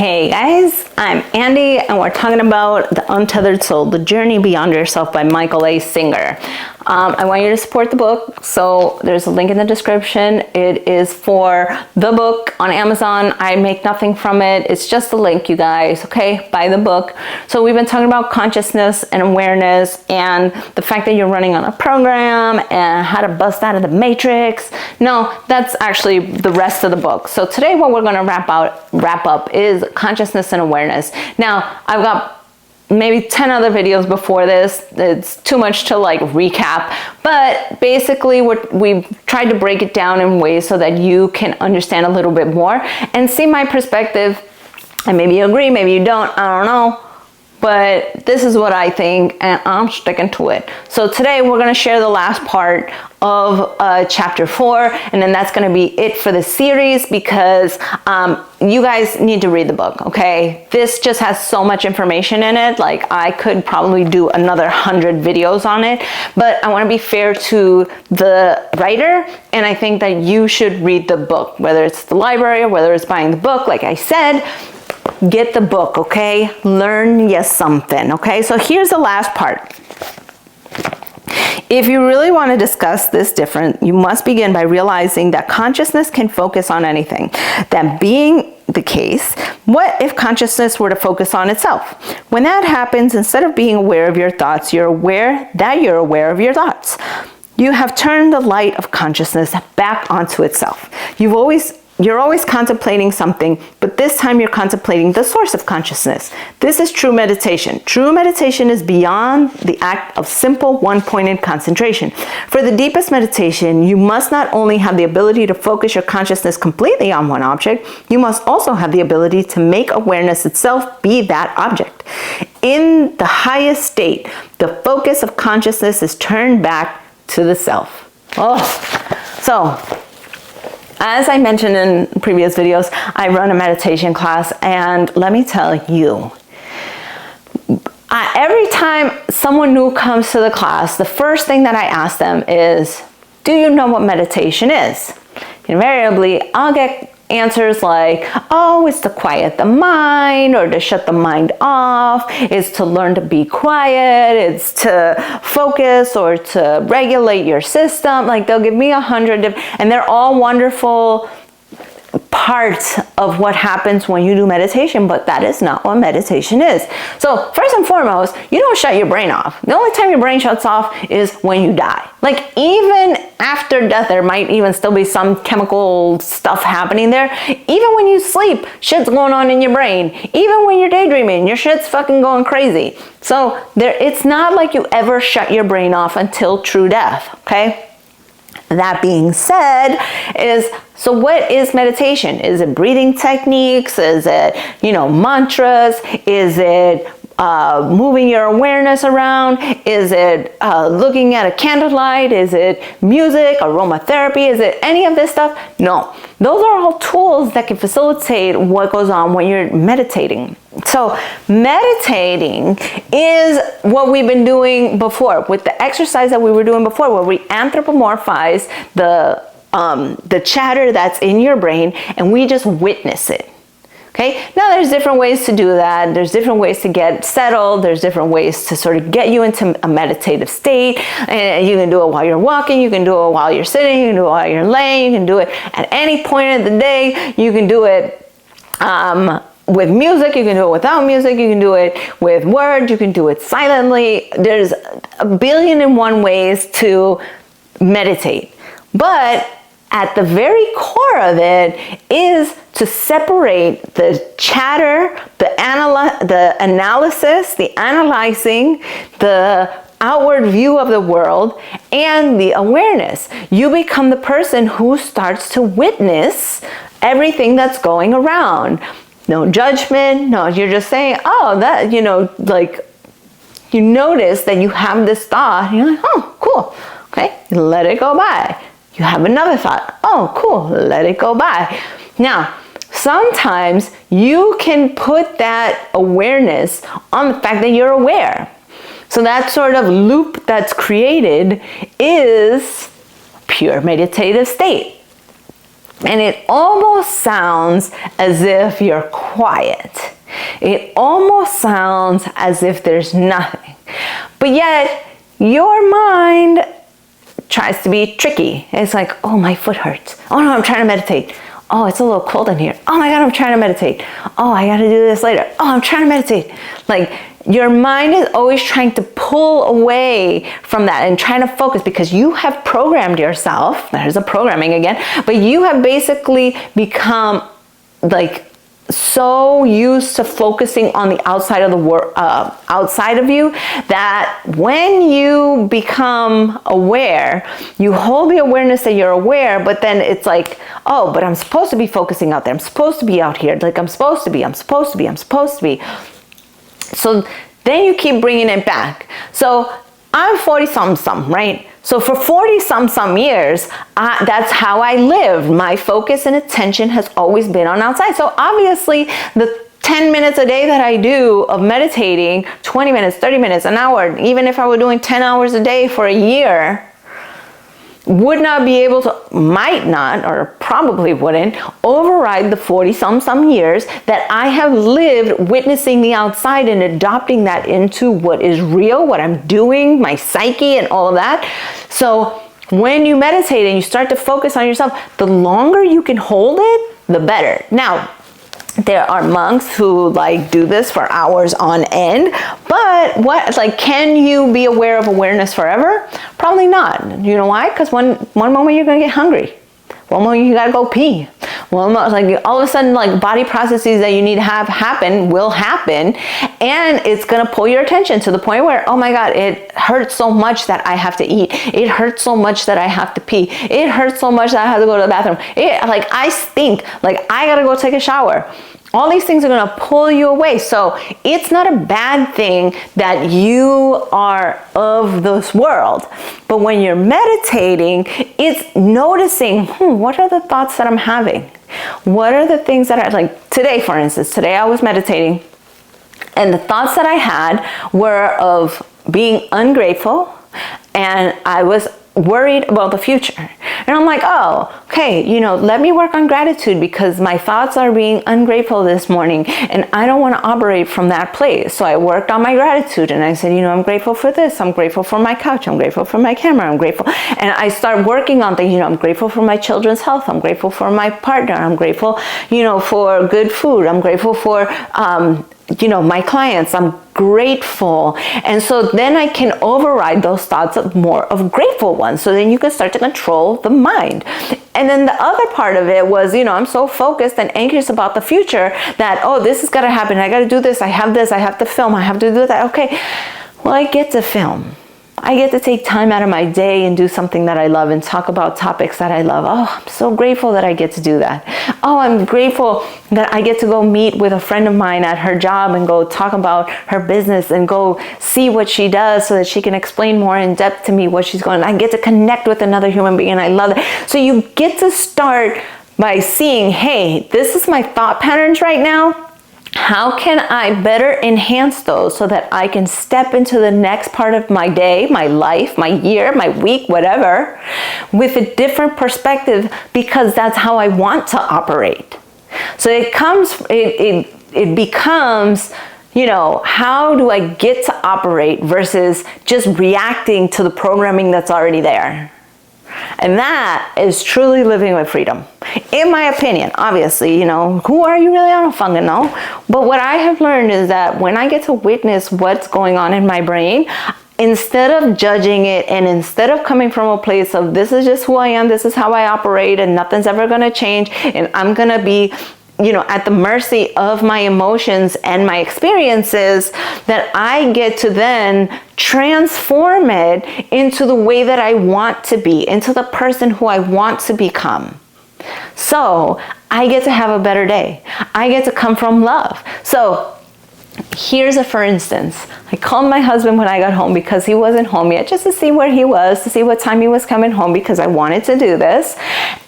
Hey guys, I'm Andy and we're talking about The Untethered Soul, The Journey Beyond Yourself by Michael A. Singer. I want you to support the book, so there's a link in the description. It is for the book on Amazon. I make nothing from it. It's just a link, you guys, okay? Buy the book. So we've been talking about consciousness and awareness and the fact that you're running on a program and how to bust out of the matrix. No, that's actually the rest of the book. So today what we're gonna wrap up is consciousness and awareness. Now, I've got maybe 10 other videos before this. It's too much to like recap, but basically we've tried to break it down in ways so that you can understand a little bit more and see my perspective. And maybe you agree, maybe you don't, I don't know. But this is what I think and I'm sticking to it. So today we're gonna share the last part of chapter 4, and then that's gonna be it for the series because you guys need to read the book, okay? This just has so much information in it. Like I could probably do another 100 videos on it, but I wanna be fair to the writer, and I think that you should read the book, whether it's the library or whether it's buying the book. Like I said, get the book, okay? Learn something, okay? So here's the last part. If you really want to discuss this different, you must begin by realizing that consciousness can focus on anything. That being the case, what if consciousness were to focus on itself? When that happens, instead of being aware of your thoughts, you're aware that you're aware of your thoughts. You have turned the light of consciousness back onto itself. You're always contemplating something, but this time you're contemplating the source of consciousness. This is true meditation. True meditation is beyond the act of simple one-pointed concentration. For the deepest meditation, you must not only have the ability to focus your consciousness completely on one object, you must also have the ability to make awareness itself be that object. In the highest state, the focus of consciousness is turned back to the self. So, as I mentioned in previous videos, I run a meditation class, and let me tell you, every time someone new comes to the class, the first thing that I ask them is, do you know what meditation is? Invariably, I'll get answers like, oh, it's to quiet the mind or to shut the mind off, it's to learn to be quiet, it's to focus or to regulate your system. Like they'll give me 100 and they're all wonderful parts of what happens when you do meditation, but that is not what meditation is. So first and foremost, you don't shut your brain off. The only time your brain shuts off is when you die. Like even after death, there might even still be some chemical stuff happening there. Even when you sleep, shit's going on in your brain. Even when you're daydreaming, your shit's fucking going crazy. So it's not like you ever shut your brain off until true death, okay? That being said, so what is meditation? Is it breathing techniques? Is it, mantras? Is it moving your awareness around? Is it looking at a candlelight? Is it music, aromatherapy? Is it any of this stuff? No. Those are all tools that can facilitate what goes on when you're meditating. So meditating is what we've been doing before with the exercise that we were doing before, where we anthropomorphize the chatter that's in your brain and we just witness it. Okay, now there's different ways to do that. There's different ways to get settled. There's different ways to sort of get you into a meditative state. And you can do it while you're walking. You can do it while you're sitting. You can do it while you're laying. You can do it at any point of the day. You can do it with music. You can do it without music. You can do it with words. You can do it silently. There's a billion and one ways to meditate. But at the very core of it is to separate the chatter, the analysis, the analyzing, the outward view of the world, and the awareness. You become the person who starts to witness everything that's going around. No judgment, no, you're just saying, oh, that, like, you notice that you have this thought, and you're like, oh, cool, okay, let it go by. You have another thought. Oh, cool. Let it go by. Now, sometimes you can put that awareness on the fact that you're aware. So that sort of loop that's created is pure meditative state. And it almost sounds as if you're quiet. It almost sounds as if there's nothing. But yet, your mind tries to be tricky. It's like, oh, my foot hurts. Oh no, I'm trying to meditate. Oh, it's a little cold in here. Oh my God, I'm trying to meditate. Oh, I gotta do this later. Oh, I'm trying to meditate. Like, your mind is always trying to pull away from that and trying to focus because you have programmed yourself. There's a programming again, but you have basically become like so used to focusing on the outside of the world, outside of you, that when you become aware, you hold the awareness that you're aware, but then it's like, oh, but I'm supposed to be focusing out there. I'm supposed to be out here. Like I'm supposed to be. So then you keep bringing it back. So I'm 40-something, right? So for 40-some years, that's how I lived. My focus and attention has always been on outside. So obviously, the 10 minutes a day that I do of meditating, 20 minutes, 30 minutes, an hour, even if I were doing 10 hours a day for a year, would not be able to, might not, or probably wouldn't, override the 40-some years that I have lived witnessing the outside and adopting that into what is real, what I'm doing, my psyche and all of that. So when you meditate and you start to focus on yourself, the longer you can hold it, the better. Now, there are monks who like do this for hours on end, but can you be aware of awareness forever? Probably not. You know why? Because one moment you're gonna get hungry. One moment you gotta go pee. One moment, like all of a sudden, like body processes that you need to have happen will happen, and it's gonna pull your attention to the point where, oh my God, it hurts so much that I have to eat. It hurts so much that I have to pee. It hurts so much that I have to go to the bathroom. I stink. Like I gotta go take a shower. All these things are going to pull you away. So it's not a bad thing that you are of this world. But when you're meditating, it's noticing, what are the thoughts that I'm having? What are the things that I like today, for instance, today I was meditating and the thoughts that I had were of being ungrateful, and I was worried about the future. And I'm like, oh, okay, let me work on gratitude because my thoughts are being ungrateful this morning and I don't want to operate from that place. So I worked on my gratitude and I said, I'm grateful for this. I'm grateful for my couch. I'm grateful for my camera. I'm grateful. And I start working on things, I'm grateful for my children's health. I'm grateful for my partner. I'm grateful, for good food. I'm grateful for, my clients. I'm grateful. And so then I can override those thoughts of more of grateful ones. So then you can start to control the mind. And then the other part of it was, I'm so focused and anxious about the future that, oh, this is going to happen. I got to do this. I have to film. I have to do that. Okay. Well, I get to film. I get to take time out of my day and do something that I love and talk about topics that I love. Oh, I'm so grateful that I get to do that. Oh, I'm grateful that I get to go meet with a friend of mine at her job and go talk about her business and go see what she does so that she can explain more in depth to me what she's going. I get to connect with another human being and I love it. So you get to start by seeing, hey, this is my thought patterns right now. How can I better enhance those so that I can step into the next part of my day, my life, my year, my week, whatever, with a different perspective, because that's how I want to operate. So it becomes, how do I get to operate versus just reacting to the programming that's already there? And that is truly living with freedom. In my opinion, obviously, who are you really? I don't fucking know. But what I have learned is that when I get to witness what's going on in my brain, instead of judging it and instead of coming from a place of this is just who I am, this is how I operate and nothing's ever going to change and I'm going to be at the mercy of my emotions and my experiences, that I get to then transform it into the way that I want to be, into the person who I want to become. So I get to have a better day. I get to come from love. So here's a for instance. I called my husband when I got home because he wasn't home yet, just to see where he was, to see what time he was coming home because I wanted to do this.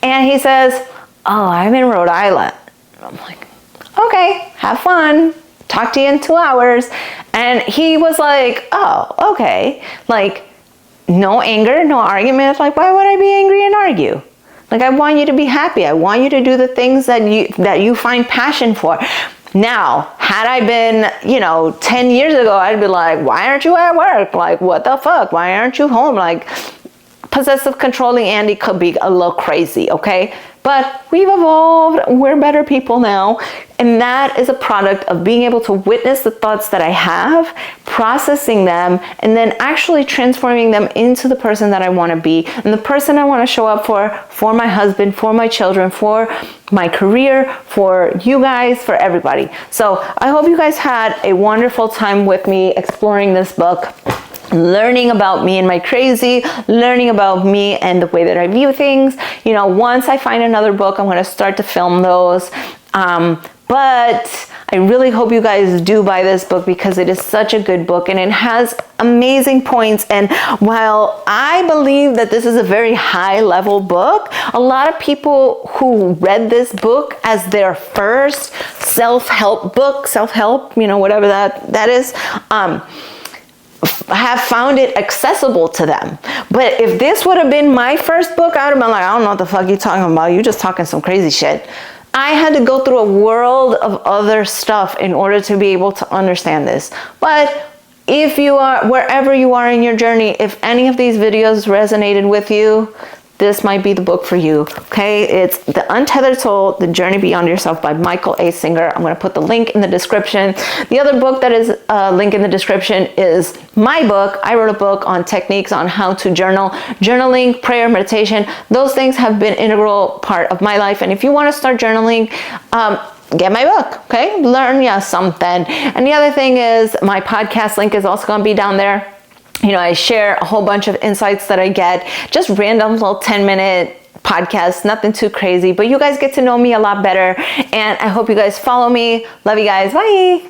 And he says, oh, I'm in Rhode Island. I'm like, okay, have fun. Talk to you in 2 hours. And he was like, oh, okay. Like, no anger, no argument. Like, why would I be angry and argue? Like, I want you to be happy. I want you to do the things that you find passion for. Now, had I been, 10 years ago, I'd be like, why aren't you at work? Like, what the fuck? Why aren't you home? Like, possessive, controlling Andy could be a little crazy, okay? But we've evolved, we're better people now, and that is a product of being able to witness the thoughts that I have, processing them, and then actually transforming them into the person that I want to be, and the person I want to show up for my husband, for my children, for my career, for you guys, for everybody. So I hope you guys had a wonderful time with me exploring this book, learning about me and my crazy, learning about me and the way that I view things. Once I find another book, I'm going to start to film those. But I really hope you guys do buy this book because it is such a good book and it has amazing points. And while I believe that this is a very high level book, a lot of people who read this book as their first self-help book, whatever that is, have found it accessible to them. But if this would have been my first book, I would have been like, I don't know what the fuck you talking about. You just talking some crazy shit. I had to go through a world of other stuff in order to be able to understand this. But if you are, wherever you are in your journey, if any of these videos resonated with you, this might be the book for you, okay? It's The Untethered Soul, The Journey Beyond Yourself by Michael A. Singer. I'm gonna put the link in the description. The other book that is a link in the description is my book. I wrote a book on techniques on how to journal. Journaling, prayer, meditation, those things have been an integral part of my life. And if you wanna start journaling, get my book, okay? Learn something. And the other thing is my podcast link is also gonna be down there. I share a whole bunch of insights that I get, just random little 10-minute podcasts, nothing too crazy, but you guys get to know me a lot better. And I hope you guys follow me. Love you guys. Bye.